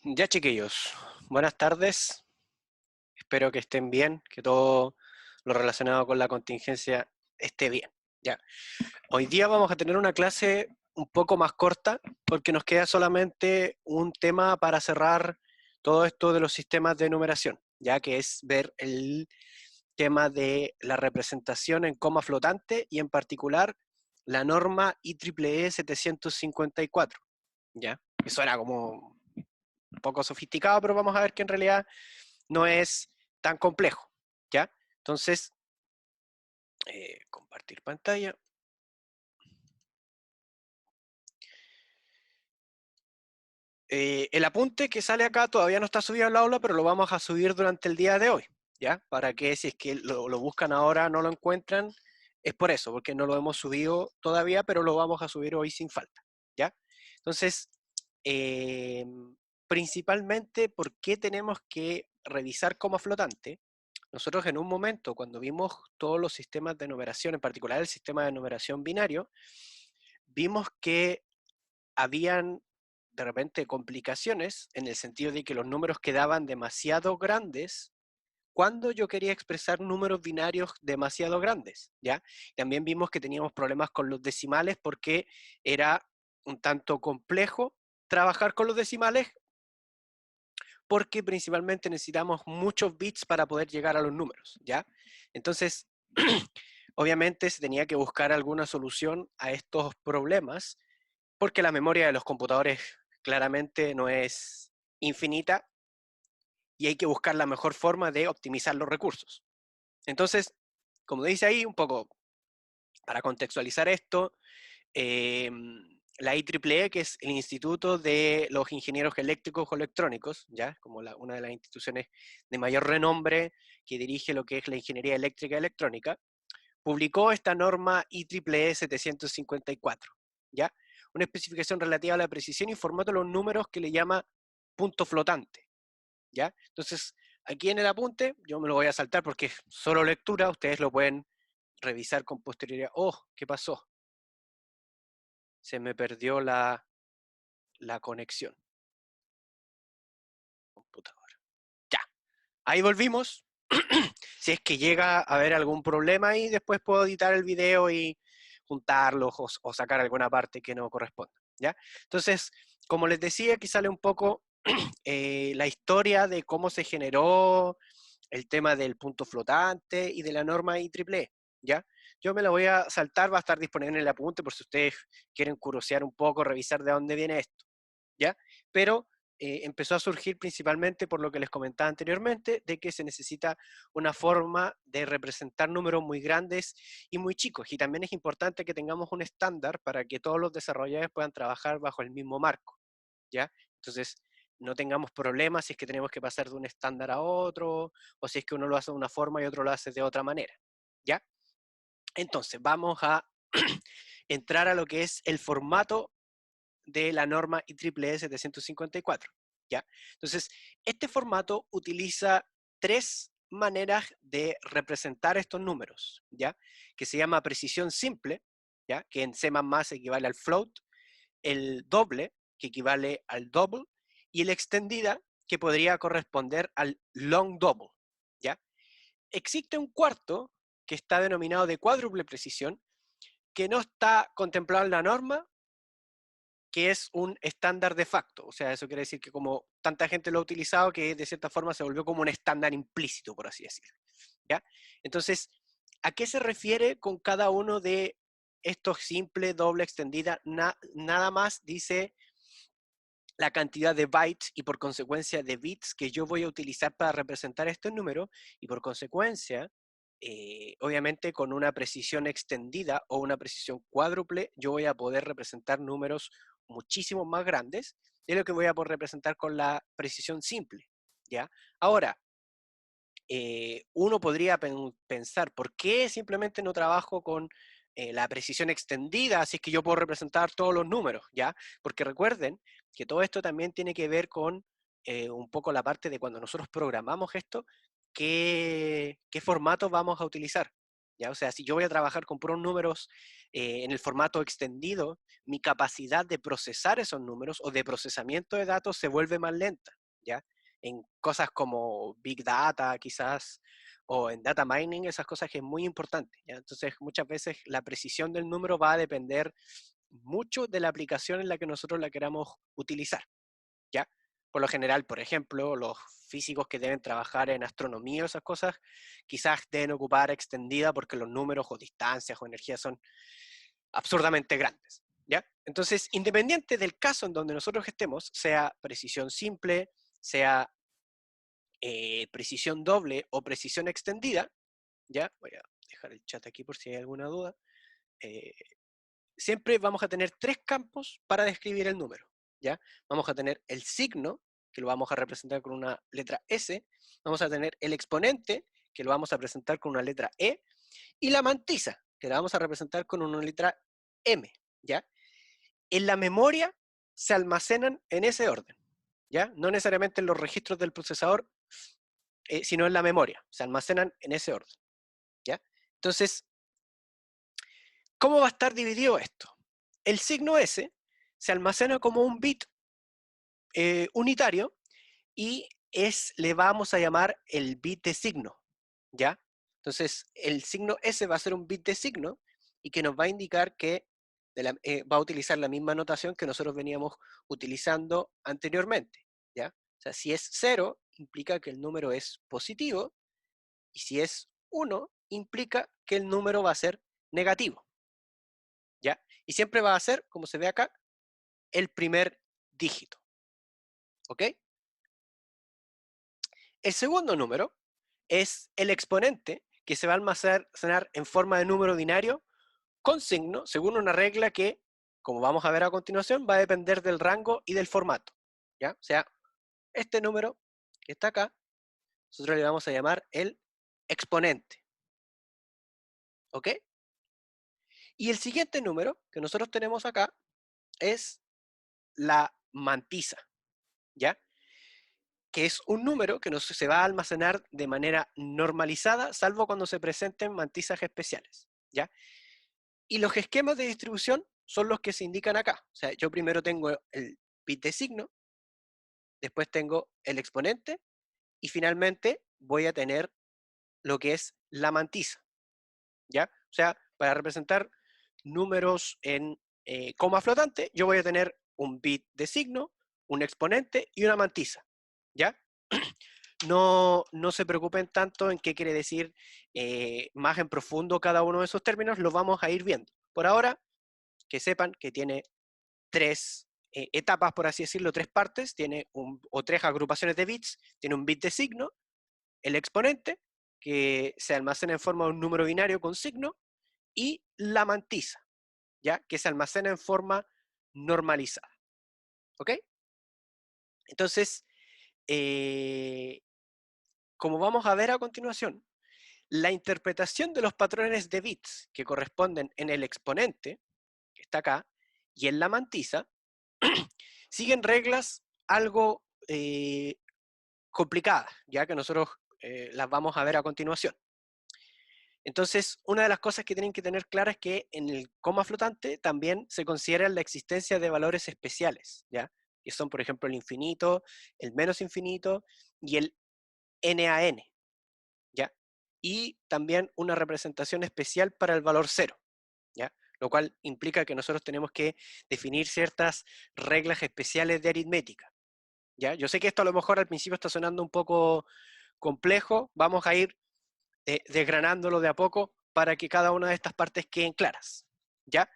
Ya, chiquillos, buenas tardes. Espero que estén bien, que todo lo relacionado con la contingencia esté bien. Ya. Hoy día vamos a tener una clase un poco más corta porque nos queda solamente un tema para cerrar todo esto de los sistemas de numeración, ya que es ver el tema de la representación en coma flotante y en particular la norma IEEE 754. ¿Ya? Eso era como un poco sofisticado, pero vamos a ver que en realidad no es tan complejo, ¿ya? Entonces, compartir pantalla. El apunte que sale acá todavía no está subido al aula, pero lo vamos a subir durante el día de hoy, ¿ya? Para que si es que lo buscan ahora, no lo encuentran, es por eso, porque no lo hemos subido todavía, pero lo vamos a subir hoy sin falta, ¿ya? Entonces, eh, principalmente, ¿por qué tenemos que revisar coma flotante? Nosotros en un momento, cuando vimos todos los sistemas de numeración, en particular el sistema de numeración binario, vimos que habían de repente complicaciones en el sentido de que los números quedaban demasiado grandes cuando yo quería expresar números binarios demasiado grandes, ¿ya? También vimos que teníamos problemas con los decimales porque era un tanto complejo trabajar con los decimales porque principalmente necesitamos muchos bits para poder llegar a los números, ¿ya? Entonces, obviamente se tenía que buscar alguna solución a estos problemas, porque la memoria de los computadores claramente no es infinita y hay que buscar la mejor forma de optimizar los recursos. Entonces, como dice ahí, un poco para contextualizar esto, eh, la IEEE, que es el Instituto de los Ingenieros Eléctricos o Electrónicos, ya como una de las instituciones de mayor renombre que dirige lo que es la ingeniería eléctrica y electrónica, publicó esta norma IEEE 754, ¿ya? Una especificación relativa a la precisión y formato de los números que le llama punto flotante, ¿ya? Entonces, aquí en el apunte, yo me lo voy a saltar porque es solo lectura, ustedes lo pueden revisar con posterioridad. Oh, ¿qué pasó? Se me perdió la conexión. Computadora. Ya, ahí volvimos. Si es que llega a haber algún problema y después puedo editar el video y juntarlos o sacar alguna parte que no corresponda, ¿ya? Entonces, como les decía, aquí sale un poco la historia de cómo se generó el tema del punto flotante y de la norma IEEE, ¿ya? Yo me la voy a saltar, va a estar disponible en el apunte por si ustedes quieren curiosear un poco, revisar de dónde viene esto, ¿ya? Pero empezó a surgir principalmente por lo que les comentaba anteriormente, de que se necesita una forma de representar números muy grandes y muy chicos. Y también es importante que tengamos un estándar para que todos los desarrolladores puedan trabajar bajo el mismo marco, ¿ya? Entonces, no tengamos problemas si es que tenemos que pasar de un estándar a otro, o si es que uno lo hace de una forma y otro lo hace de otra manera, ¿ya? Entonces, vamos a entrar a lo que es el formato de la norma IEEE 754, ¿ya? Entonces, este formato utiliza tres maneras de representar estos números, ¿ya? Que se llama precisión simple, ¿ya? Que en C++ equivale al float, el doble, que equivale al double, y el extendida, que podría corresponder al long double, ¿ya? Existe un cuarto, que está denominado de cuádruple precisión, que no está contemplado en la norma, que es un estándar de facto. O sea, eso quiere decir que como tanta gente lo ha utilizado, que de cierta forma se volvió como un estándar implícito, por así decirlo, ¿ya? Entonces, ¿a qué se refiere con cada uno de estos simple, doble, extendida? Nada más dice la cantidad de bytes y por consecuencia de bits que yo voy a utilizar para representar estos números y por consecuencia, obviamente con una precisión extendida o una precisión cuádruple, yo voy a poder representar números muchísimo más grandes de lo que voy a poder representar con la precisión simple, ¿ya? Ahora, uno podría pensar, ¿por qué simplemente no trabajo con la precisión extendida, así es que yo puedo representar todos los números, ¿ya? Porque recuerden que todo esto también tiene que ver con un poco la parte de cuando nosotros programamos esto, qué formatos vamos a utilizar, ¿ya? O sea, si yo voy a trabajar con puros números en el formato extendido, mi capacidad de procesar esos números o de procesamiento de datos se vuelve más lenta, ¿ya? En cosas como Big Data, quizás, o en Data Mining, esas cosas que es muy importante, ¿ya? Entonces, muchas veces la precisión del número va a depender mucho de la aplicación en la que nosotros la queramos utilizar, ¿ya? Por lo general, por ejemplo, los físicos que deben trabajar en astronomía o esas cosas, quizás deben ocupar extendida porque los números o distancias o energías son absurdamente grandes, ¿ya? Entonces, independiente del caso en donde nosotros estemos, sea precisión simple, sea precisión doble o precisión extendida, ¿ya? Voy a dejar el chat aquí por si hay alguna duda. Eh, Siempre vamos a tener tres campos para describir el número, ¿ya? Vamos a tener el signo, que lo vamos a representar con una letra S, vamos a tener el exponente, que lo vamos a presentar con una letra E, y la mantisa, que la vamos a representar con una letra M, ¿ya? En la memoria se almacenan en ese orden, ¿ya? No necesariamente en los registros del procesador, sino en la memoria, se almacenan en ese orden, ¿ya? Entonces, ¿cómo va a estar dividido esto? El signo S se almacena como un bit unitario y le vamos a llamar el bit de signo, ¿ya? Entonces, el signo S va a ser un bit de signo y que nos va a indicar que va a utilizar la misma notación que nosotros veníamos utilizando anteriormente, ¿ya? O sea, si es 0, implica que el número es positivo, y si es 1, implica que el número va a ser negativo, ¿ya? Y siempre va a ser, como se ve acá, el primer dígito, ¿ok? El segundo número es el exponente, que se va a almacenar en forma de número binario con signo, según una regla que, como vamos a ver a continuación, va a depender del rango y del formato, ¿ya? O sea, este número que está acá, nosotros le vamos a llamar el exponente, ¿ok? Y el siguiente número que nosotros tenemos acá es la mantisa, ¿ya? Que es un número que no se va a almacenar de manera normalizada, salvo cuando se presenten mantisas especiales, ¿ya? Y los esquemas de distribución son los que se indican acá. O sea, yo primero tengo el bit de signo, después tengo el exponente, y finalmente voy a tener lo que es la mantisa, ¿ya? O sea, para representar números en coma flotante, yo voy a tener un bit de signo, un exponente y una mantisa, ¿ya? No se preocupen tanto en qué quiere decir más en profundo cada uno de esos términos, los vamos a ir viendo. Por ahora, que sepan que tiene tres etapas, por así decirlo, tres partes, o tres agrupaciones de bits, tiene un bit de signo, el exponente, que se almacena en forma de un número binario con signo, y la mantisa, ¿ya? Que se almacena en forma normalizada, ¿ok? Entonces, eh, como vamos a ver a continuación, la interpretación de los patrones de bits que corresponden en el exponente, que está acá, y en la mantisa, siguen reglas algo complicadas, ya que nosotros las vamos a ver a continuación. Entonces, una de las cosas que tienen que tener claras es que en el coma flotante también se considera la existencia de valores especiales, ¿ya? Que son, por ejemplo, el infinito, el menos infinito y el NaN, ¿ya? Y también una representación especial para el valor cero, ¿ya? Lo cual implica que nosotros tenemos que definir ciertas reglas especiales de aritmética, ¿ya? Yo sé que esto a lo mejor al principio está sonando un poco complejo, vamos a ir desgranándolo de a poco para que cada una de estas partes queden claras, ¿ya?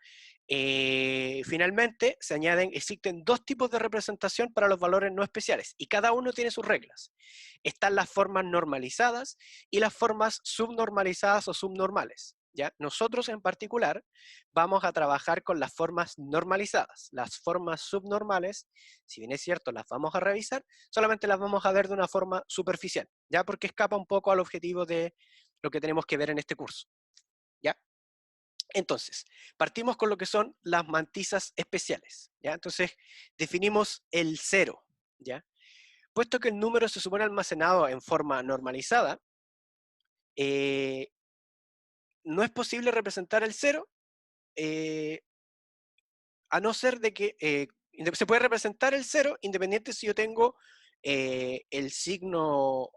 Finalmente, existen dos tipos de representación para los valores no especiales y cada uno tiene sus reglas. Están las formas normalizadas y las formas subnormalizadas o subnormales, ¿ya? Nosotros en particular vamos a trabajar con las formas normalizadas. Las formas subnormales, si bien es cierto, las vamos a revisar, solamente las vamos a ver de una forma superficial, ¿ya? Porque escapa un poco al objetivo de lo que tenemos que ver en este curso, ¿ya? Entonces, partimos con lo que son las mantisas especiales, ¿ya? Entonces, definimos el cero, ¿ya? Puesto que el número se supone almacenado en forma normalizada, eh, no es posible representar el 0, a no ser de que se puede representar el 0 independiente si yo tengo el signo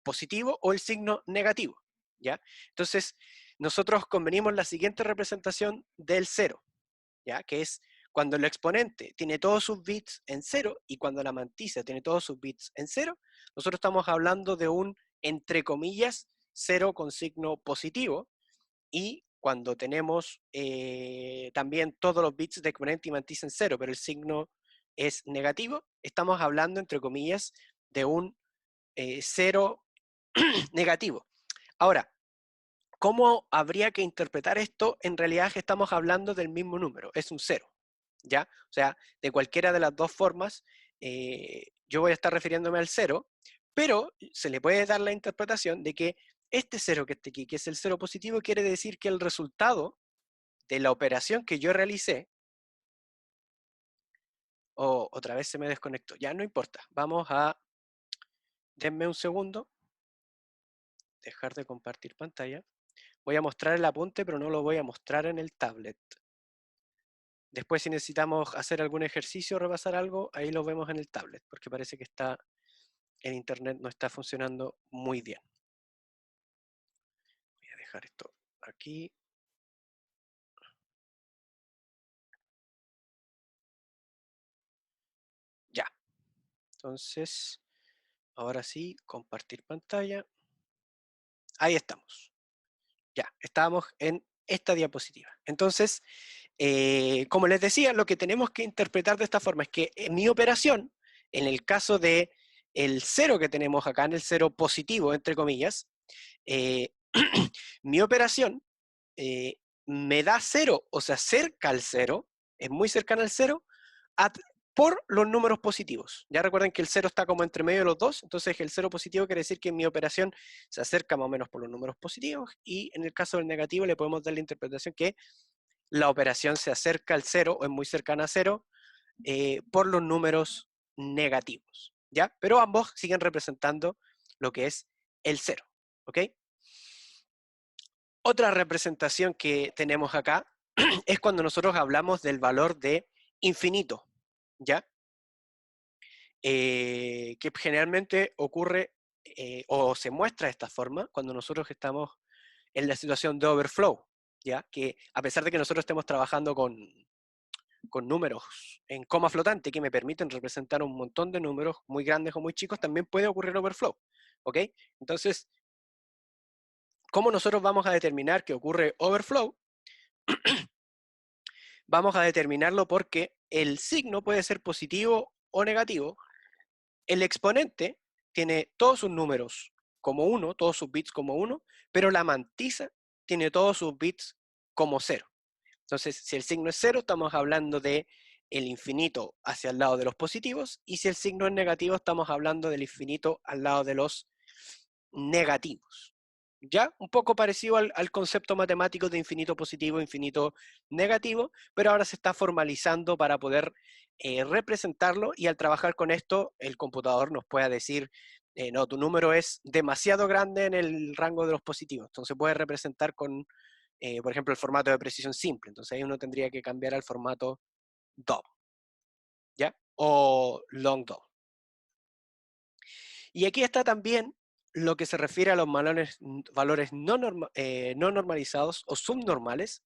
positivo o el signo negativo, ¿ya? Entonces, nosotros convenimos la siguiente representación del 0, ¿ya? Que es cuando el exponente tiene todos sus bits en 0 y cuando la mantisa tiene todos sus bits en 0, nosotros estamos hablando de un, entre comillas, 0 con signo positivo, y cuando tenemos también todos los bits de exponente y mantisa en 0, pero el signo es negativo, estamos hablando, entre comillas, de un 0 negativo. Ahora, ¿cómo habría que interpretar esto? En realidad estamos hablando del mismo número, es un 0, ¿ya? O sea, de cualquiera de las dos formas, yo voy a estar refiriéndome al 0, pero se le puede dar la interpretación de que este 0 que está aquí, que es el 0 positivo, quiere decir que el resultado de la operación que yo realicé, otra vez se me desconectó, ya no importa, vamos a, denme un segundo, dejar de compartir pantalla. Voy a mostrar el apunte, pero no lo voy a mostrar en el tablet. Después, si necesitamos hacer algún ejercicio o repasar algo, ahí lo vemos en el tablet, porque parece que el internet no está funcionando muy bien. Voy a dejar esto aquí. Ya. Entonces, ahora sí, compartir pantalla. Ahí estamos. Ya, estábamos en esta diapositiva. Entonces, como les decía, lo que tenemos que interpretar de esta forma es que en mi operación, en el caso de el 0 que tenemos acá, en el 0 positivo, entre comillas, eh, mi operación eh, me da 0 o se acerca al 0, es muy cercana al 0, por los números positivos. Ya recuerden que el 0 está como entre medio de los dos, entonces el 0 positivo quiere decir que mi operación se acerca más o menos por los números positivos, y en el caso del negativo le podemos dar la interpretación que la operación se acerca al 0 o es muy cercana a 0 por los números negativos, ¿ya? Pero ambos siguen representando lo que es el 0, ¿ok? Otra representación que tenemos acá es cuando nosotros hablamos del valor de infinito, ¿ya? Que generalmente ocurre o se muestra de esta forma cuando nosotros estamos en la situación de overflow, ¿ya? Que a pesar de que nosotros estemos trabajando con números en coma flotante que me permiten representar un montón de números muy grandes o muy chicos, también puede ocurrir overflow, ¿ok? Entonces, ¿cómo nosotros vamos a determinar que ocurre overflow? Vamos a determinarlo porque el signo puede ser positivo o negativo. El exponente tiene todos sus números como 1, todos sus bits como 1, pero la mantisa tiene todos sus bits como 0. Entonces, si el signo es 0, estamos hablando de el infinito hacia el lado de los positivos, y si el signo es negativo, estamos hablando del infinito al lado de los negativos. ¿Ya? Un poco parecido al concepto matemático de infinito positivo, infinito negativo, pero ahora se está formalizando para poder representarlo, y al trabajar con esto, el computador nos pueda decir, no, tu número es demasiado grande en el rango de los positivos, entonces puede representar con, por ejemplo, el formato de precisión simple, entonces ahí uno tendría que cambiar al formato DOM, ¿ya? O long DOM. Y aquí está también lo que se refiere a los valores no normalizados o subnormales.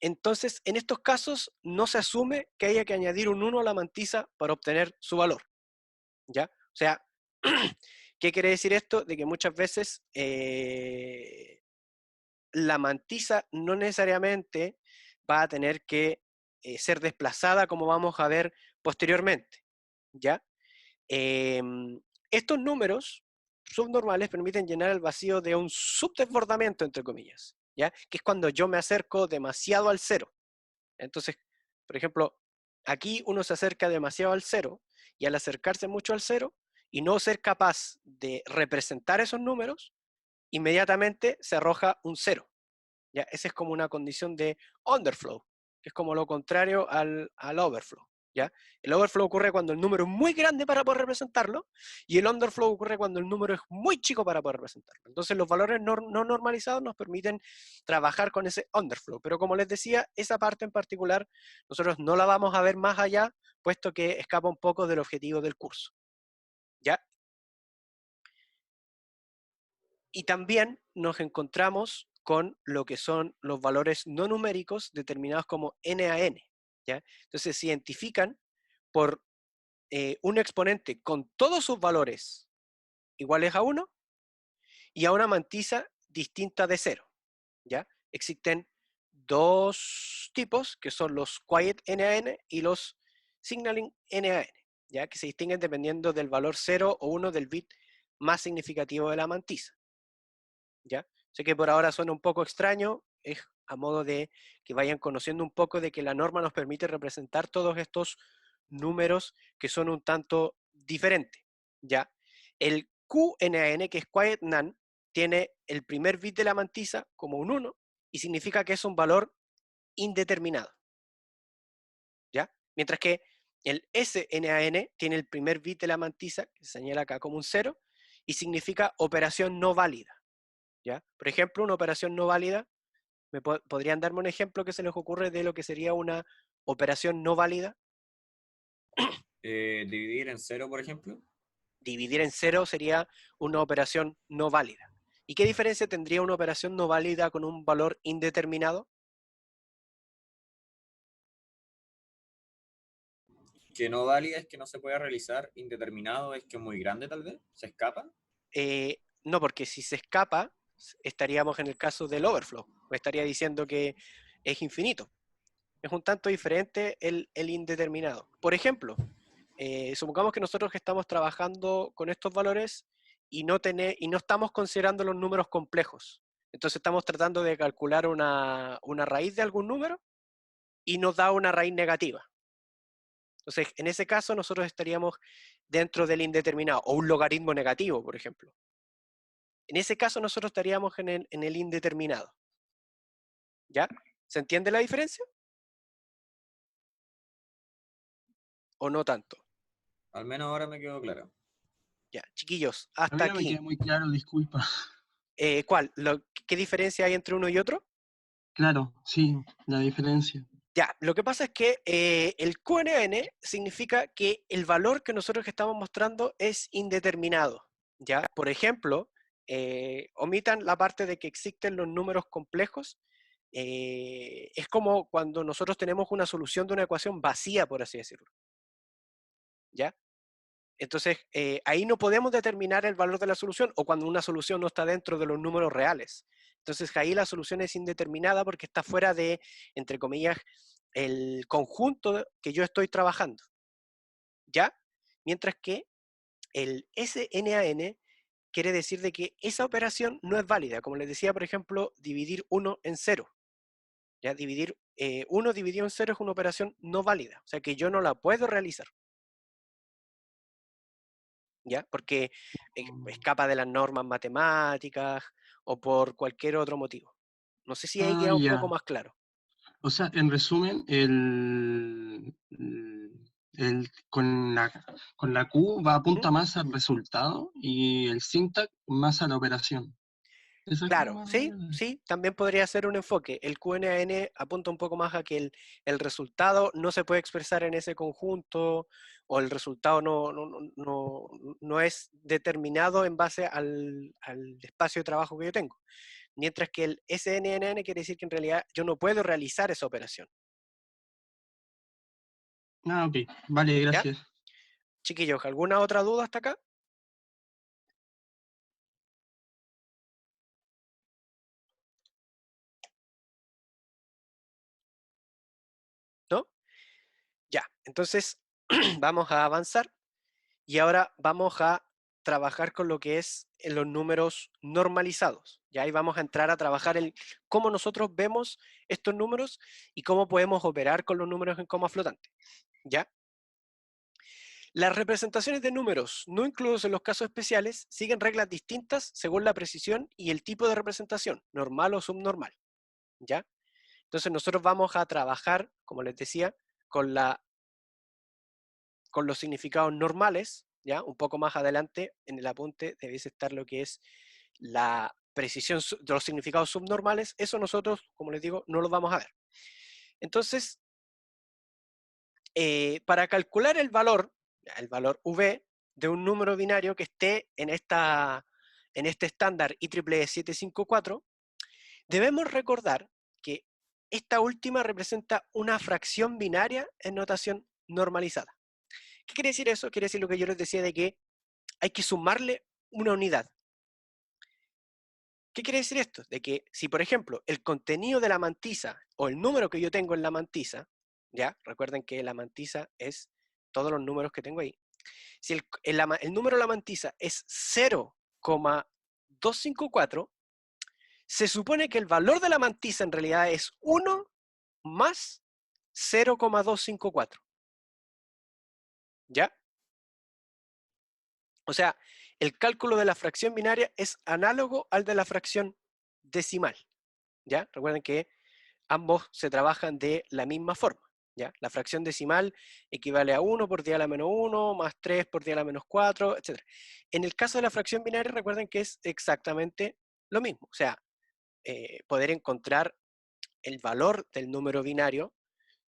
Entonces, en estos casos no se asume que haya que añadir un 1 a la mantisa para obtener su valor, ¿ya? O sea, ¿qué quiere decir esto? De que muchas veces la mantisa no necesariamente va a tener que ser desplazada, como vamos a ver posteriormente, ¿ya? Estos números subnormales permiten llenar el vacío de un subdesbordamiento, entre comillas, ¿ya? Que es cuando yo me acerco demasiado al 0. Entonces, por ejemplo, aquí uno se acerca demasiado al 0, y al acercarse mucho al 0 y no ser capaz de representar esos números, inmediatamente se arroja un 0. ¿Ya? Esa es como una condición de underflow, que es como lo contrario al overflow. ¿ya? El overflow ocurre cuando el número es muy grande para poder representarlo, y el underflow ocurre cuando el número es muy chico para poder representarlo. Entonces los valores no normalizados nos permiten trabajar con ese underflow, pero como les decía, esa parte en particular nosotros no la vamos a ver más allá, puesto que escapa un poco del objetivo del curso, ¿ya? Y también nos encontramos con lo que son los valores no numéricos determinados como n a n, ¿ya? Entonces se identifican por un exponente con todos sus valores iguales a 1 y a una mantisa distinta de 0, ¿ya? Existen dos tipos, que son los quiet NaN y los signaling NaN, ¿ya? Que se distinguen dependiendo del valor 0 o 1 del bit más significativo de la mantisa, ¿ya? Sé que por ahora suena un poco extraño, es a modo de que vayan conociendo un poco de que la norma nos permite representar todos estos números que son un tanto diferentes, ¿ya? El QNAN, que es Quiet NaN, tiene el primer bit de la mantisa como un 1 y significa que es un valor indeterminado, ¿ya? Mientras que el SNAN tiene el primer bit de la mantisa, que se señala acá como un 0, y significa operación no válida, ¿ya? Por ejemplo, una operación no válida, ¿podrían darme un ejemplo que se les ocurre de lo que sería una operación no válida? Dividir en cero, por ejemplo. Dividir en 0 sería una operación no válida. ¿Y qué diferencia tendría una operación no válida con un valor indeterminado? Que no válida es que no se puede realizar, indeterminado es que es muy grande tal vez, se escapa. No, porque si se escapa, estaríamos en el caso del overflow. Me estaría diciendo que es infinito. Es un tanto diferente el indeterminado. Por ejemplo, supongamos que nosotros estamos trabajando con estos valores y no estamos considerando los números complejos. Entonces estamos tratando de calcular una raíz de algún número y nos da una raíz negativa. Entonces, en ese caso, nosotros estaríamos dentro del indeterminado, o un logaritmo negativo, por ejemplo. En ese caso, nosotros estaríamos en el indeterminado. ¿Ya? ¿Se entiende la diferencia? ¿O no tanto? Al menos ahora me quedó claro. Ya, chiquillos, A hasta mí no me aquí. queda muy claro, disculpa. ¿Cuál? ¿Qué diferencia hay entre uno y otro? Claro, sí, la diferencia. Ya, lo que pasa es que el QNN significa que el valor que nosotros estamos mostrando es indeterminado. ¿Ya? Por ejemplo, omitan la parte de que existen los números complejos. Es como cuando nosotros tenemos una solución de una ecuación vacía, por así decirlo. ¿Ya? Entonces, ahí no podemos determinar el valor de la solución o cuando una solución no está dentro de los números reales. Entonces, ahí la solución es indeterminada porque está fuera de, entre comillas, el conjunto que yo estoy trabajando. ¿Ya? Mientras que el SNAN quiere decir de que esa operación no es válida. Como les decía, por ejemplo, dividir 1 en 0. ¿Ya? Dividir 1 dividido en 0 es una operación no válida. O sea que yo no la puedo realizar. ¿Ya? Porque escapa de las normas matemáticas o por cualquier otro motivo. No sé si ahí Ah, queda un poco ya. más claro. O sea, en resumen, con la Q va Ujú. apunta más al resultado y el syntax más a la operación. Eso es como Claro, más o sí, menos. sí, también podría ser un enfoque. El QNAN apunta un poco más a que el resultado no se puede expresar en ese conjunto o el resultado no es determinado en base al espacio de trabajo que yo tengo. Mientras que el SNNN quiere decir que en realidad yo no puedo realizar esa operación. Ah, ok. Vale, ¿Ya? gracias. Chiquillos, ¿alguna otra duda hasta acá? ¿No? Ya, entonces vamos a avanzar y ahora vamos a trabajar con lo que es en los números normalizados. Ya ahí vamos a entrar a trabajar en cómo nosotros vemos estos números y cómo podemos operar con los números en coma flotante. ¿Ya? Las representaciones de números no incluidos en los casos especiales siguen reglas distintas según la precisión y el tipo de representación, normal o subnormal. ¿Ya? Entonces nosotros vamos a trabajar, como les decía, con la con los significados normales, ¿ya? Un poco más adelante en el apunte debiese estar lo que es la precisión de los significados subnormales. Eso nosotros, como les digo, no lo vamos a ver. Entonces, para calcular el valor V de un número binario que esté en este estándar IEEE 754, debemos recordar que esta última representa una fracción binaria en notación normalizada. ¿Qué quiere decir eso? Quiere decir lo que yo les decía de que hay que sumarle una unidad. ¿Qué quiere decir esto? De que si, por ejemplo, el contenido de la mantisa o el número que yo tengo en la mantisa, ¿ya? Recuerden que la mantisa es todos los números que tengo ahí. Si el número de la mantisa es 0,254, se supone que el valor de la mantisa en realidad es 1 más 0,254. ¿Ya? O sea, el cálculo de la fracción binaria es análogo al de la fracción decimal. ¿Ya? Recuerden que ambos se trabajan de la misma forma. ¿Ya? La fracción decimal equivale a 1 por 10 a la menos 1, más 3 por 10 a la menos 4, etc. En el caso de la fracción binaria, recuerden que es exactamente lo mismo. O sea, poder encontrar el valor del número binario,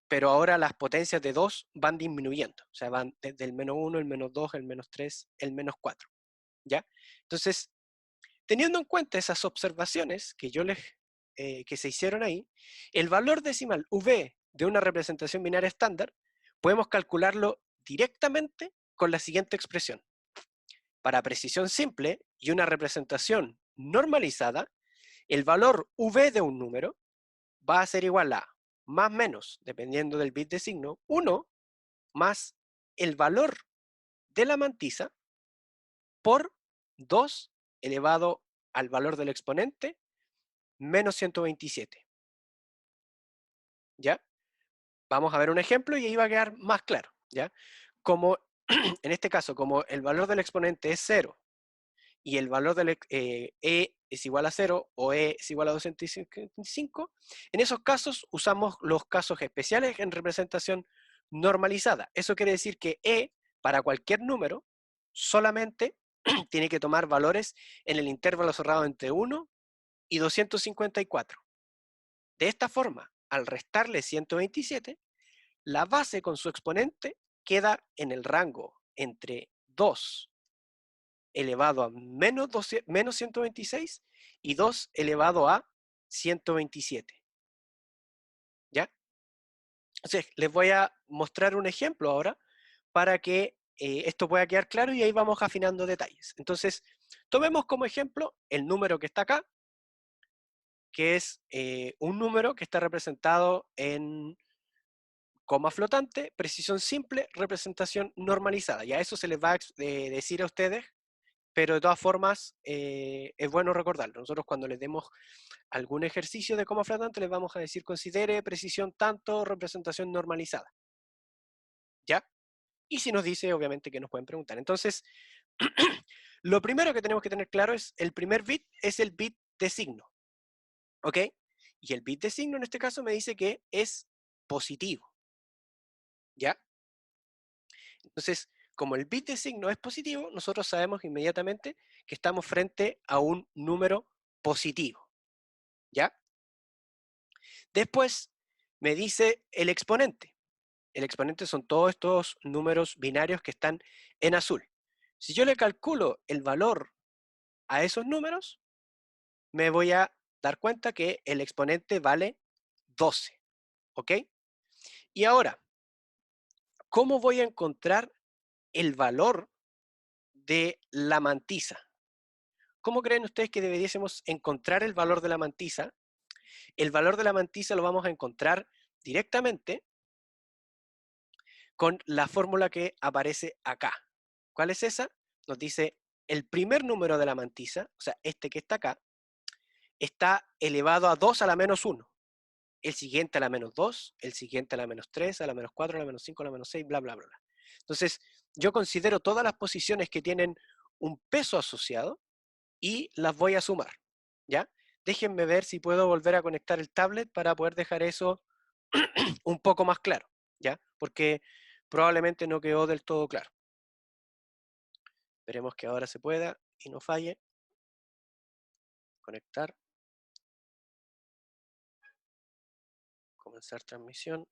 pero ahora las potencias de 2 van disminuyendo. O sea, van desde el menos 1, el menos 2, el menos 3, el menos 4. ¿Ya? Entonces, teniendo en cuenta esas observaciones que se hicieron ahí, el valor decimal V de una representación binaria estándar podemos calcularlo directamente con la siguiente expresión. Para precisión simple y una representación normalizada, el valor V de un número va a ser igual a más menos, dependiendo del bit de signo, 1 más el valor de la mantisa por 2 elevado al valor del exponente menos 127. ¿Ya? Vamos a ver un ejemplo y ahí va a quedar más claro. ¿Ya? Como en este caso, como el valor del exponente es 0 y el valor del e es igual a 0 o e es igual a 255, en esos casos usamos los casos especiales en representación normalizada. Eso quiere decir que e para cualquier número solamente tiene que tomar valores en el intervalo cerrado entre 1 y 254. De esta forma, al restarle 127, la base con su exponente queda en el rango entre 2 elevado a menos 126 y 2 elevado a 127. ¿Ya? Entonces, les voy a mostrar un ejemplo ahora para que esto pueda quedar claro y ahí vamos afinando detalles. Entonces, tomemos como ejemplo el número que está acá, que es un número que está representado en coma flotante, precisión simple, representación normalizada. Ya eso se les va a decir a ustedes, pero de todas formas es bueno recordarlo. Nosotros cuando les demos algún ejercicio de coma flotante les vamos a decir considere precisión tanto, representación normalizada. ¿Ya? Y si nos dice, obviamente que nos pueden preguntar. Entonces, lo primero que tenemos que tener claro es el primer bit es el bit de signo. ¿Ok? Y el bit de signo en este caso me dice que es positivo. ¿Ya? Entonces, como el bit de signo es positivo, nosotros sabemos inmediatamente que estamos frente a un número positivo. ¿Ya? Después me dice el exponente. El exponente son todos estos números binarios que están en azul. Si yo le calculo el valor a esos números, me voy a dar cuenta que el exponente vale 12. ¿Ok? Y ahora, ¿cómo voy a encontrar el valor de la mantisa? ¿Cómo creen ustedes que deberíamos encontrar el valor de la mantisa? El valor de la mantisa lo vamos a encontrar directamente con la fórmula que aparece acá. ¿Cuál es esa? Nos dice el primer número de la mantisa, o sea, este que está acá, está elevado a 2 a la menos 1. El siguiente a la menos 2, el siguiente a la menos 3, a la menos 4, a la menos 5, a la menos 6, bla, bla, bla, bla. Entonces, yo considero todas las posiciones que tienen un peso asociado y las voy a sumar, ¿ya? Déjenme ver si puedo volver a conectar el tablet para poder dejar eso un poco más claro, ¿ya? Porque probablemente no quedó del todo claro. Esperemos que ahora se pueda y no falle. Conectar. Comenzar transmisión.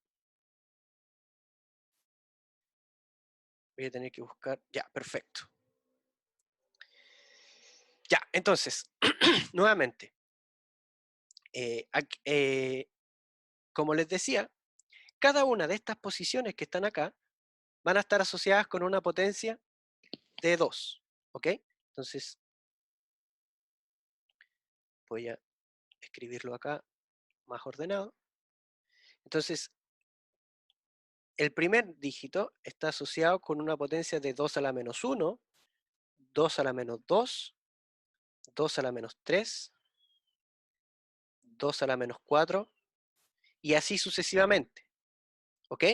Voy a tener que buscar. Ya, perfecto. Ya, entonces, nuevamente. Como les decía, cada una de estas posiciones que están acá van a estar asociadas con una potencia de 2. ¿Ok? Entonces, voy a escribirlo acá más ordenado. Entonces, el primer dígito está asociado con una potencia de 2 a la menos 1, 2 a la menos 2, 2 a la menos 3, 2 a la menos 4, y así sucesivamente. ¿Ok?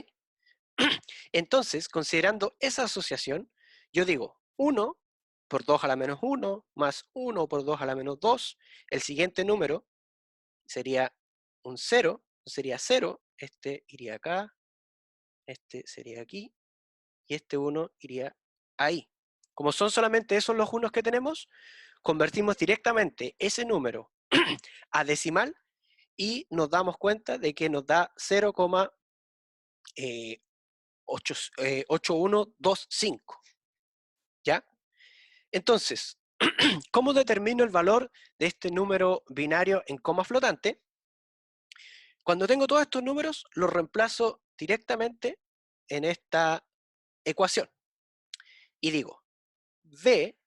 Entonces, considerando esa asociación, yo digo 1 por 2 a la menos 1, más 1 por 2 a la menos 2, el siguiente número sería un 0, sería 0, este iría acá, este sería aquí, y este 1 iría ahí. Como son solamente esos los unos que tenemos, convertimos directamente ese número a decimal y nos damos cuenta de que nos da 0,8125. ¿Ya? Entonces, ¿cómo determino el valor de este número binario en coma flotante? Cuando tengo todos estos números, los reemplazo directamente en esta ecuación. Y digo, B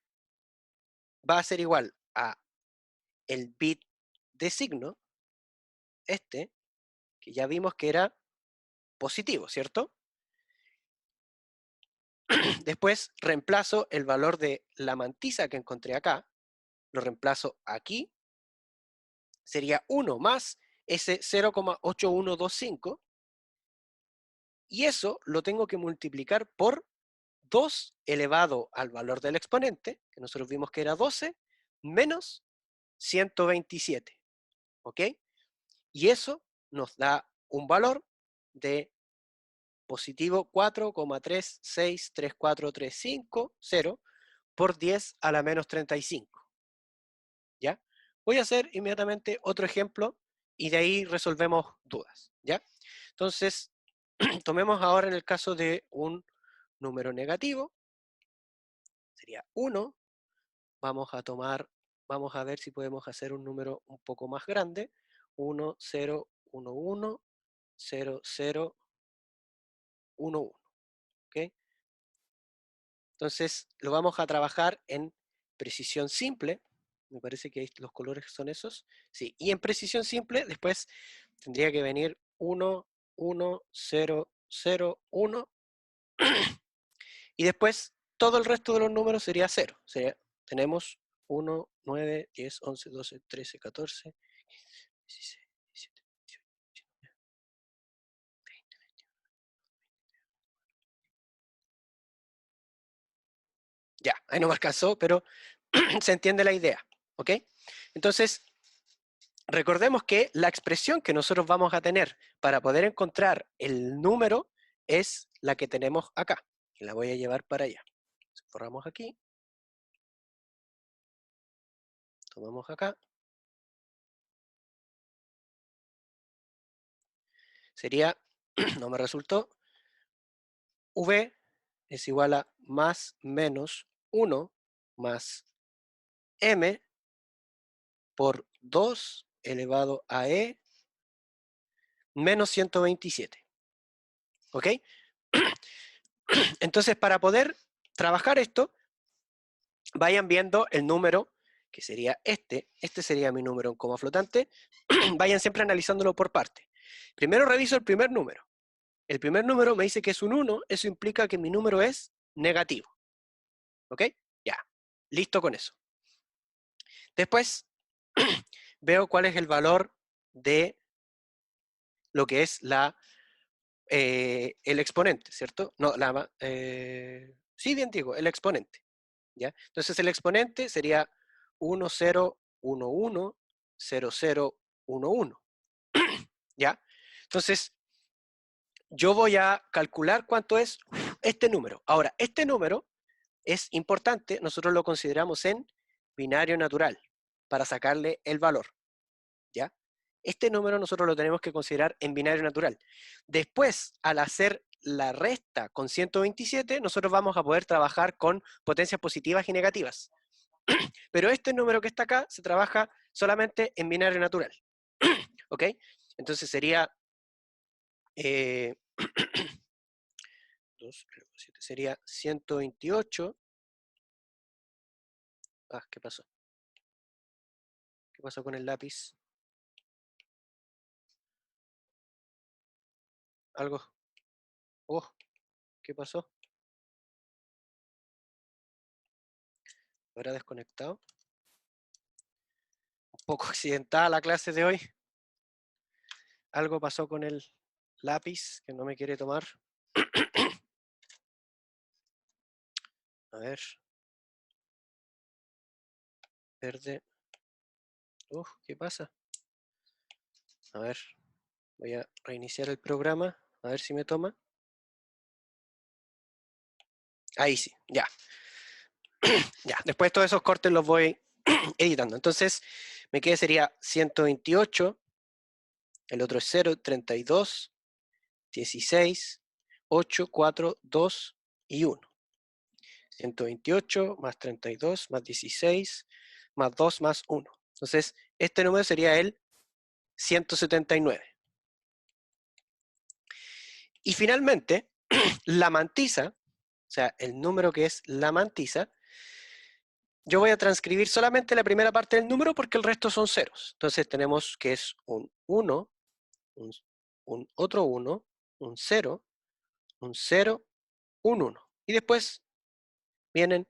va a ser igual a el bit de signo, este, que ya vimos que era positivo, ¿cierto? Después reemplazo el valor de la mantisa que encontré acá, lo reemplazo aquí, sería 1 más ese 0,8125, y eso lo tengo que multiplicar por 2 elevado al valor del exponente, que nosotros vimos que era 12, menos 127, ¿ok? Y eso nos da un valor de positivo 4,363435 por 10 a la menos 35, ¿ya? Voy a hacer inmediatamente otro ejemplo y de ahí resolvemos dudas, ¿ya? Entonces, tomemos ahora en el caso de un número negativo, sería 1, vamos a ver si podemos hacer un número un poco más grande, 1, 0, 1, 1, 0, 0, 1, 1, ¿ok? Entonces, lo vamos a trabajar en precisión simple, me parece que los colores son esos, sí, y en precisión simple después tendría que venir 1, 1, 0, 0, 1, y después todo el resto de los números sería 0. Tenemos 1, 9, 10, 11, 12, 13, 14, 16, 17, 18, 19, 20, 21. Ya, ahí no me alcanzó, pero se entiende la idea, ¿ok? Entonces, recordemos que la expresión que nosotros vamos a tener para poder encontrar el número es la que tenemos acá. Y la voy a llevar para allá. Borramos aquí. Tomamos acá. Sería, no me resultó, V es igual a más menos 1 más M por 2 elevado a E menos 127. ¿Ok? Entonces, para poder trabajar esto, vayan viendo el número, que sería este sería mi número en coma flotante, vayan siempre analizándolo por parte. Primero reviso el primer número. El primer número me dice que es un 1, eso implica que mi número es negativo. ¿Ok? Ya, listo con eso. Después, veo cuál es el valor de lo que es el exponente, ¿cierto? No, sí, bien digo, el exponente. ¿Ya? Entonces el exponente sería 1, 0, 1, 1, 0, 0, 1, 1. ¿Ya? Entonces, yo voy a calcular cuánto es este número. Ahora, este número es importante, nosotros lo consideramos en binario natural para sacarle el valor, ¿ya? Este número nosotros lo tenemos que considerar en binario natural. Después, al hacer la resta con 127, nosotros vamos a poder trabajar con potencias positivas y negativas. Pero este número que está acá se trabaja solamente en binario natural. ¿Ok? Entonces sería 2, sería 128. ¿Qué pasó? ¿Qué pasó con el lápiz? Algo. Oh, ¿qué pasó? ¿Habrá desconectado? Un poco accidentada la clase de hoy. Algo pasó con el lápiz que no me quiere tomar. A ver. Verde. ¿Qué pasa? A ver. Voy a reiniciar el programa. A ver si me toma. Ahí sí, ya. Ya, después todos esos cortes los voy editando. Entonces, me queda sería 128, el otro es 0, 32, 16, 8, 4, 2 y 1. 128 más 32 más 16 más 2 más 1. Entonces, este número sería el 179. Y finalmente, la mantisa, o sea, el número que es la mantisa, yo voy a transcribir solamente la primera parte del número porque el resto son ceros. Entonces tenemos que es un 1, un otro 1, un 0, un 0, un 1. Y después vienen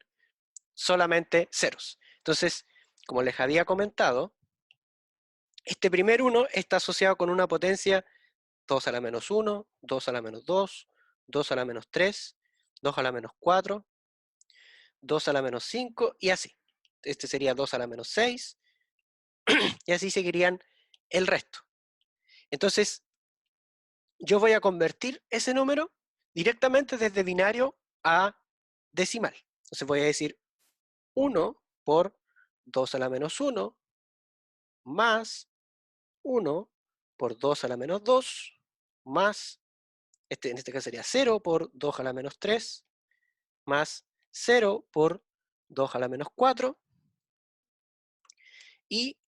solamente ceros. Entonces, como les había comentado, este primer 1 está asociado con una potencia 2 a la menos 1, 2 a la menos 2, 2 a la menos 3, 2 a la menos 4, 2 a la menos 5 y así. Este sería 2 a la menos 6 y así seguirían el resto. Entonces, yo voy a convertir ese número directamente desde binario a decimal. Entonces voy a decir 1 por 2 a la menos 1 más 1 por 2 a la menos 2 más, en este caso sería 0 por 2 a la menos 3 más 0 por 2 a la menos 4 y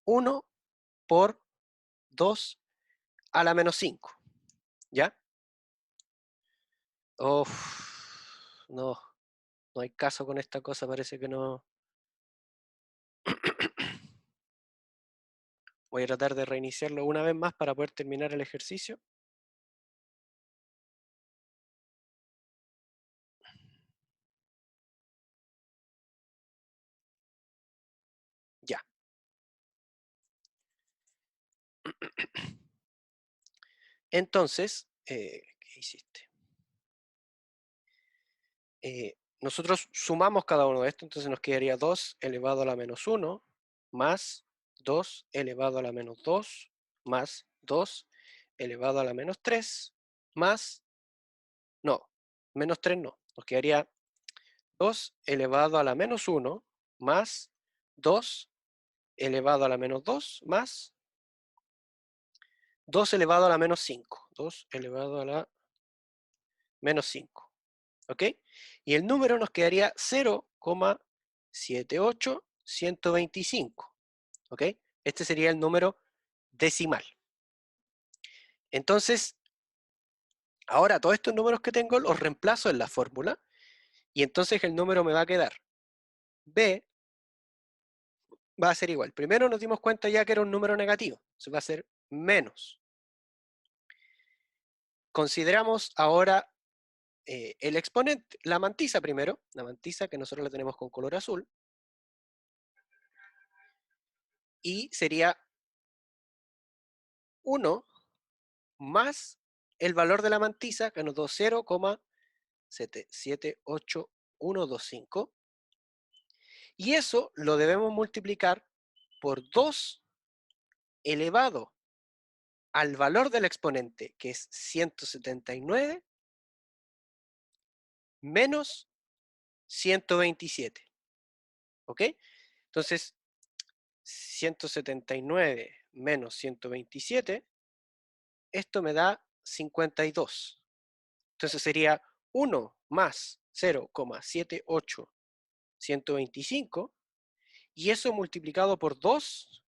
1 por 2 a la menos 5. ¿Ya? No, no hay caso con esta cosa, parece que no. Voy a tratar de reiniciarlo una vez más para poder terminar el ejercicio. Ya. Entonces, ¿qué hiciste? Nosotros sumamos cada uno de estos, entonces nos quedaría 2 elevado a la menos 1 más 2 elevado a la menos 2 más 2 elevado a la menos 3 más, no, menos 3 no, nos quedaría 2 elevado a la menos 1 más 2 elevado a la menos 2 más 2 elevado a la menos 5. 2 elevado a la menos 5. ¿Ok? Y el número nos quedaría 0,78125. ¿Ok? Este sería el número decimal. Entonces, ahora todos estos números que tengo los reemplazo en la fórmula y entonces el número me va a quedar B va a ser igual. Primero nos dimos cuenta ya que era un número negativo, entonces va a ser menos. Consideramos ahora el exponente, la mantisa primero, la mantisa que nosotros la tenemos con color azul, y sería 1 más el valor de la mantisa que nos dio 0,778125, y eso lo debemos multiplicar por 2 elevado al valor del exponente, que es 179, menos 127. ¿Ok? Entonces, 179 menos 127, esto me da 52. Entonces sería 1 más 0,78125, y eso multiplicado por 2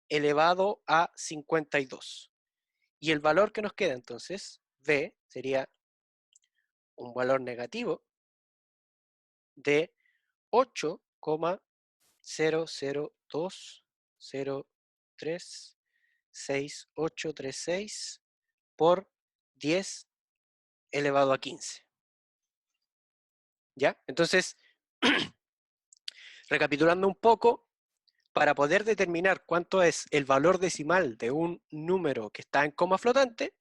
elevado a 52. Y el valor que nos queda entonces, B, sería un valor negativo de 8,002036,836 por 10 elevado a 15. ¿Ya? Entonces, recapitulando un poco, para poder determinar cuánto es el valor decimal de un número que está en coma flotante,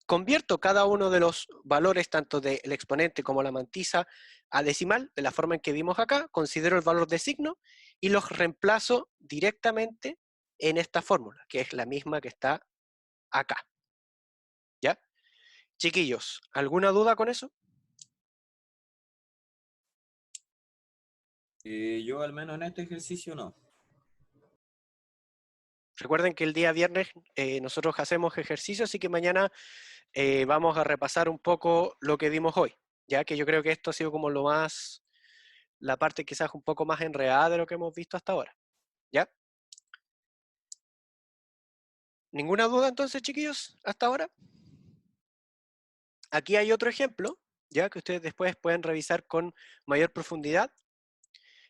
convierto cada uno de los valores, tanto del exponente como la mantisa, a decimal, de la forma en que vimos acá, considero el valor de signo y los reemplazo directamente en esta fórmula, que es la misma que está acá. ¿Ya? Chiquillos, ¿alguna duda con eso? Yo al menos en este ejercicio no. Recuerden que el día viernes nosotros hacemos ejercicio, así que mañana vamos a repasar un poco lo que vimos hoy, ya que yo creo que esto ha sido como la parte quizás un poco más enredada de lo que hemos visto hasta ahora. ¿Ya? ¿Ninguna duda entonces, chiquillos, hasta ahora? Aquí hay otro ejemplo, ya que ustedes después pueden revisar con mayor profundidad,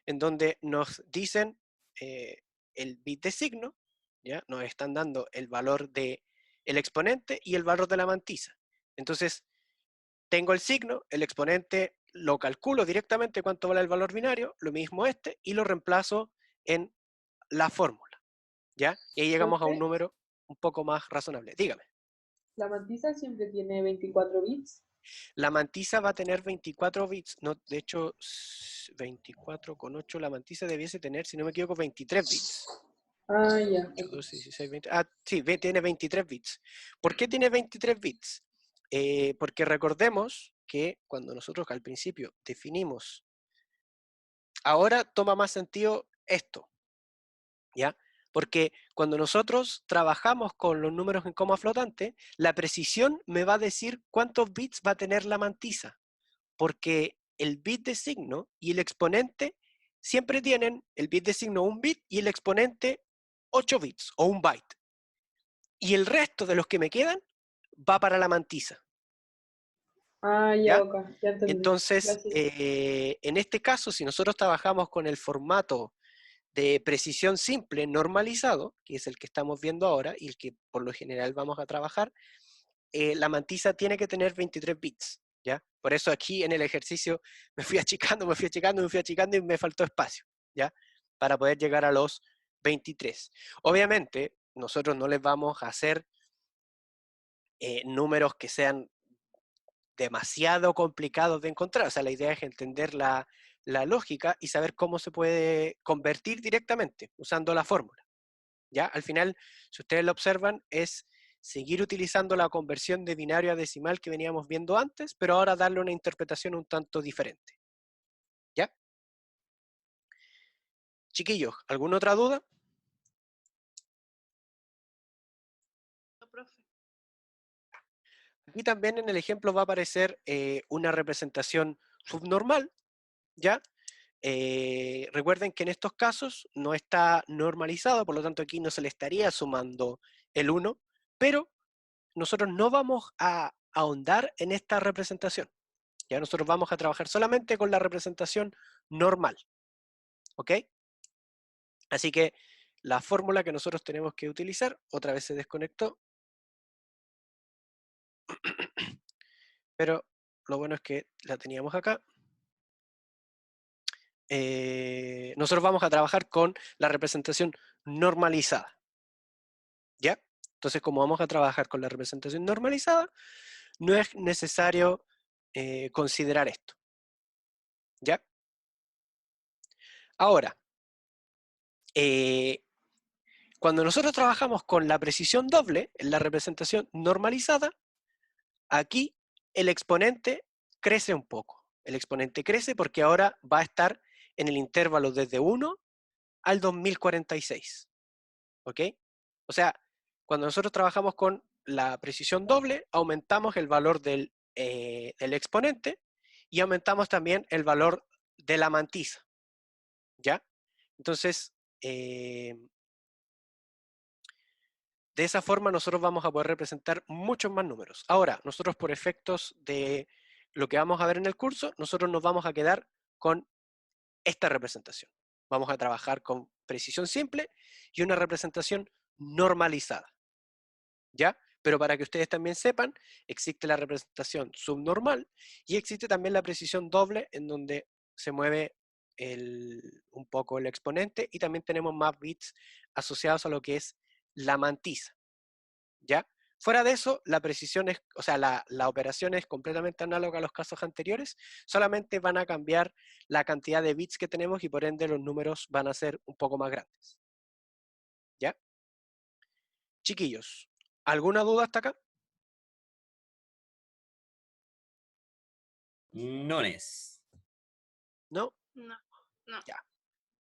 en donde nos dicen el bit de signo, ¿ya? Nos están dando el valor del exponente y el valor de la mantisa. Entonces, tengo el signo, el exponente lo calculo directamente cuánto vale el valor binario, lo mismo este, y lo reemplazo en la fórmula, ¿ya? Y ahí llegamos a un Profe, número un poco más razonable. Dígame. la mantisa siempre tiene 24 bits. La mantisa va a tener 24 bits, no, de hecho 24,8 la mantisa debiese tener, si no me equivoco, 23 bits. Ah, ya. 8, 12, 16, 20. Ah, sí, tiene 23 bits. ¿Por qué tiene 23 bits? Porque recordemos que cuando nosotros al principio definimos, ahora toma más sentido esto, ¿ya? Porque cuando nosotros trabajamos con los números en coma flotante, la precisión me va a decir cuántos bits va a tener la mantisa, porque el bit de signo y el exponente siempre tienen el bit de signo 1 bit y el exponente 8 bits o 1 byte. Y el resto de los que me quedan va para la mantisa. Ah, ya, ¿Ya? ok, ya entendí. Entonces, Gracias. en este caso, si nosotros trabajamos con el formato de precisión simple normalizado, que es el que estamos viendo ahora y el que por lo general vamos a trabajar, la mantisa tiene que tener 23 bits, ¿ya? Por eso aquí en el ejercicio me fui achicando, me fui achicando, me fui achicando y me faltó espacio, ¿ya? Para poder llegar a los 23. Obviamente, nosotros no les vamos a hacer números que sean demasiado complicados de encontrar. O sea, la idea es entender la lógica y saber cómo se puede convertir directamente usando la fórmula. ¿Ya? Al final, si ustedes lo observan, es seguir utilizando la conversión de binario a decimal que veníamos viendo antes, pero ahora darle una interpretación un tanto diferente. ¿Ya? Chiquillos, ¿alguna otra duda? No, profe. Aquí también en el ejemplo va a aparecer una representación subnormal, ¿ya? Recuerden que en estos casos no está normalizado, por lo tanto aquí no se le estaría sumando el 1, pero nosotros no vamos a ahondar en esta representación. Ya nosotros vamos a trabajar solamente con la representación normal. ¿Ok? Así que la fórmula que nosotros tenemos que utilizar, otra vez se desconectó, pero lo bueno es que la teníamos acá. Nosotros vamos a trabajar con la representación normalizada. ¿Ya? Entonces, como vamos a trabajar con la representación normalizada, no es necesario considerar esto. ¿Ya? Ahora, Cuando nosotros trabajamos con la precisión doble, en la representación normalizada, aquí el exponente crece un poco. El exponente crece porque ahora va a estar en el intervalo desde 1 al 2046. ¿Ok? O sea, cuando nosotros trabajamos con la precisión doble, aumentamos el valor del exponente y aumentamos también el valor de la mantisa. ¿Ya? Entonces, de esa forma nosotros vamos a poder representar muchos más números. Ahora, nosotros por efectos de lo que vamos a ver en el curso, nosotros nos vamos a quedar con esta representación. Vamos a trabajar con precisión simple y una representación normalizada. ¿Ya? Pero para que ustedes también sepan, existe la representación subnormal y existe también la precisión doble en donde se mueve un poco el exponente y también tenemos más bits asociados a lo que es la mantisa. ¿Ya? Fuera de eso, la precisión es, o sea, la operación es completamente análoga a los casos anteriores, solamente van a cambiar la cantidad de bits que tenemos y por ende los números van a ser un poco más grandes. ¿Ya? Chiquillos, ¿alguna duda hasta acá? Nones. ¿No? No, no.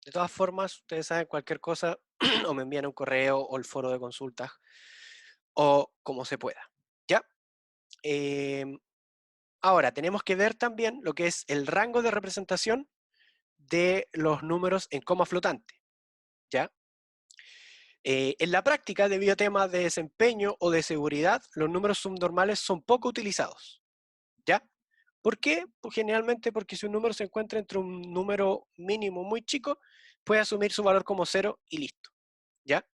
De todas formas, ustedes saben cualquier cosa o me envían un correo o el foro de consultas o como se pueda. ¿Ya? Ahora, tenemos que ver también lo que es el rango de representación de los números en coma flotante. ¿Ya? En la práctica, debido a temas de desempeño o de seguridad, los números subnormales son poco utilizados. ¿Ya? ¿Por qué? Pues generalmente porque si un número se encuentra entre un número mínimo muy chico, puede asumir su valor como 0 y listo. ¿Ya?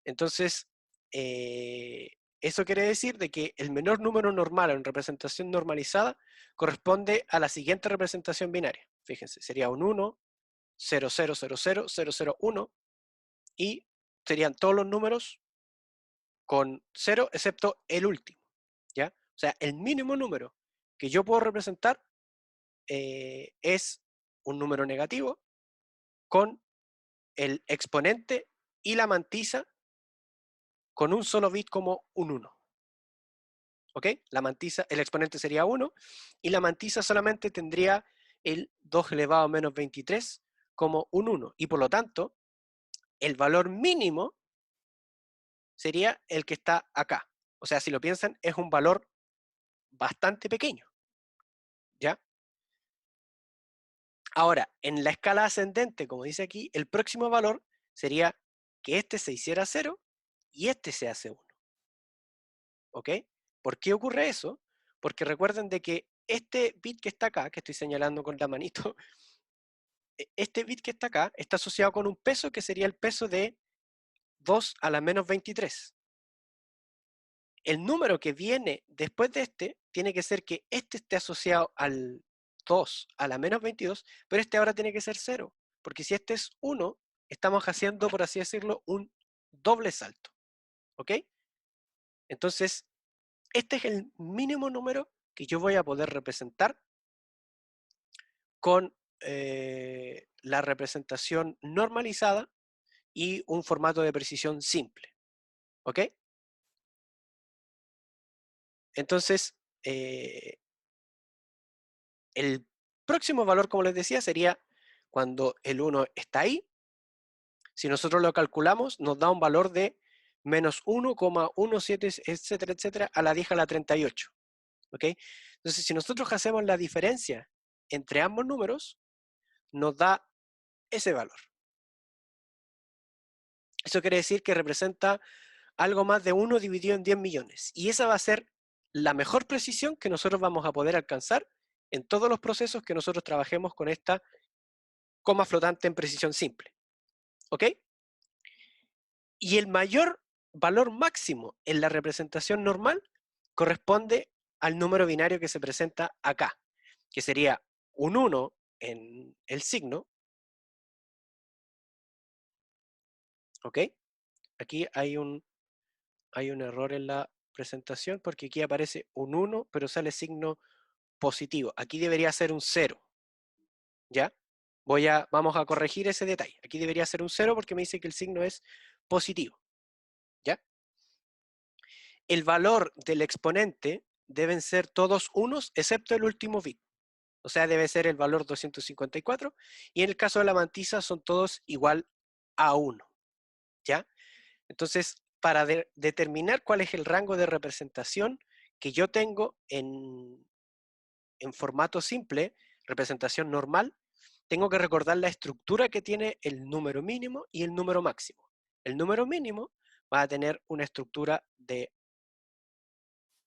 Entonces, eso quiere decir de que el menor número normal en representación normalizada corresponde a la siguiente representación binaria. Fíjense, sería un 1, 0, 0, 0, 0, 0, 0, 1, y serían todos los números con 0 excepto el último. ¿Ya? O sea, el mínimo número que yo puedo representar es un número negativo con el exponente y la mantisa con un solo bit como un 1. ¿Ok? La mantisa, el exponente sería 1 y la mantisa solamente tendría el 2 elevado a menos 23 como un 1. Y por lo tanto, el valor mínimo sería el que está acá. O sea, si lo piensan, es un valor bastante pequeño. ¿Ya? Ahora, en la escala ascendente, como dice aquí, el próximo valor sería que este se hiciera 0 y este se hace 1. ¿Ok? ¿Por qué ocurre eso? Porque recuerden de que este bit que está acá, que estoy señalando con la manito, este bit que está acá está asociado con un peso que sería el peso de 2 a la menos 23. El número que viene después de este tiene que ser que este esté asociado al 2 a la menos 22, pero este ahora tiene que ser 0, porque si este es 1, estamos haciendo, por así decirlo, un doble salto. ¿Ok? Entonces, este es el mínimo número que yo voy a poder representar con la representación normalizada y un formato de precisión simple. ¿Ok? Entonces, el próximo valor, como les decía, sería cuando el 1 está ahí. Si nosotros lo calculamos, nos da un valor de menos 1,17, etcétera, etcétera, a la 10 a la 38. ¿Ok? Entonces, si nosotros hacemos la diferencia entre ambos números, nos da ese valor. Eso quiere decir que representa algo más de 1 dividido en 10 millones. Y esa va a ser la mejor precisión que nosotros vamos a poder alcanzar en todos los procesos que nosotros trabajemos con esta coma flotante en precisión simple. ¿Ok? Y el mayor valor máximo en la representación normal corresponde al número binario que se presenta acá, que sería un 1 en el signo. ¿Ok? Aquí hay un error en la presentación porque aquí aparece un 1, pero sale signo positivo. Aquí debería ser un 0. ¿Ya? Vamos a corregir ese detalle. Aquí debería ser un 0 porque me dice que el signo es positivo, ¿ya? El valor del exponente deben ser todos unos, excepto el último bit. O sea, debe ser el valor 254, y en el caso de la mantisa son todos igual a 1, ¿ya? Entonces, para determinar cuál es el rango de representación que yo tengo en formato simple, representación normal, tengo que recordar la estructura que tiene el número mínimo y el número máximo. El número mínimo va a tener una estructura de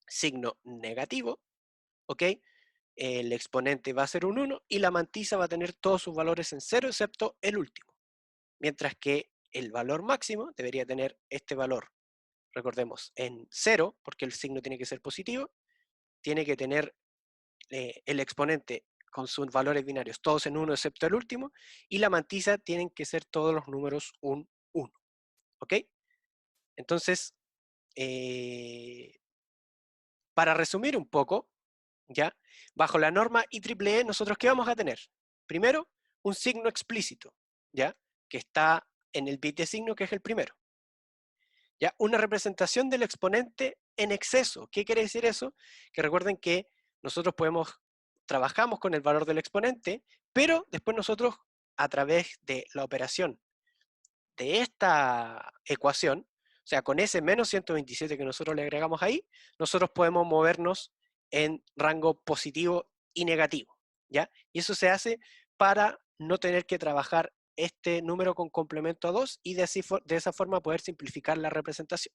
signo negativo, ¿ok? El exponente va a ser un 1 y la mantisa va a tener todos sus valores en 0 excepto el último. Mientras que el valor máximo debería tener este valor, recordemos, en 0, porque el signo tiene que ser positivo, tiene que tener el exponente con sus valores binarios todos en 1 excepto el último, y la mantisa tienen que ser todos los números un 1. ¿Ok? Entonces, para resumir un poco, ¿ya? Bajo la norma IEEE, nosotros ¿qué vamos a tener? Primero, un signo explícito, ¿ya? Que está en el bit de signo, que es el primero. ¿Ya? Una representación del exponente en exceso. ¿Qué quiere decir eso? Que recuerden que nosotros trabajamos con el valor del exponente, pero después nosotros, a través de la operación de esta ecuación, o sea, con ese menos 127 que nosotros le agregamos ahí, nosotros podemos movernos en rango positivo y negativo, ¿ya? Y eso se hace para no tener que trabajar este número con complemento a 2 y de esa forma poder simplificar la representación.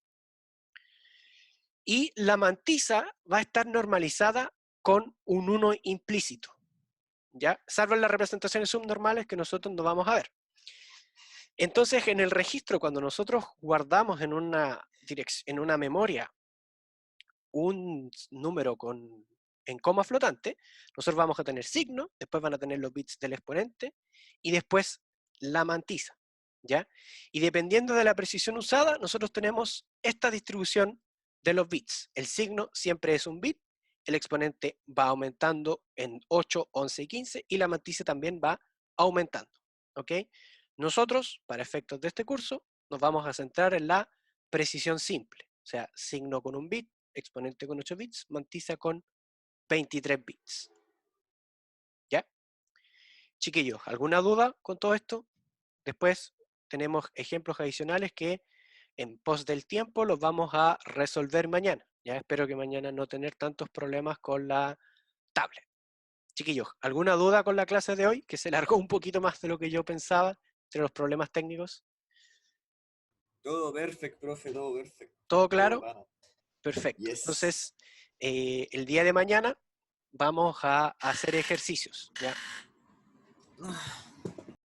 Y la mantisa va a estar normalizada con un 1 implícito, ¿ya? Salvo en las representaciones subnormales que nosotros no vamos a ver. Entonces, en el registro, cuando nosotros guardamos en una memoria un número en coma flotante, nosotros vamos a tener signo, después van a tener los bits del exponente y después la mantisa, ¿ya? Y dependiendo de la precisión usada, nosotros tenemos esta distribución de los bits. El signo siempre es un bit, el exponente va aumentando en 8, 11 y 15, y la mantisa también va aumentando, ¿ok? Nosotros, para efectos de este curso, nos vamos a centrar en la precisión simple, o sea, signo con un bit, exponente con 8 bits, mantisa con 23 bits. ¿Ya? Chiquillos, ¿alguna duda con todo esto? Después tenemos ejemplos adicionales que en pos del tiempo los vamos a resolver mañana. Ya espero que mañana no tener tantos problemas con la tablet. Chiquillos, ¿alguna duda con la clase de hoy? Que se largó un poquito más de lo que yo pensaba entre los problemas técnicos. Todo perfecto, profe, todo perfecto. ¿Todo claro? Pana. Perfecto. Yes. Entonces, el día de mañana vamos a hacer ejercicios, ¿ya?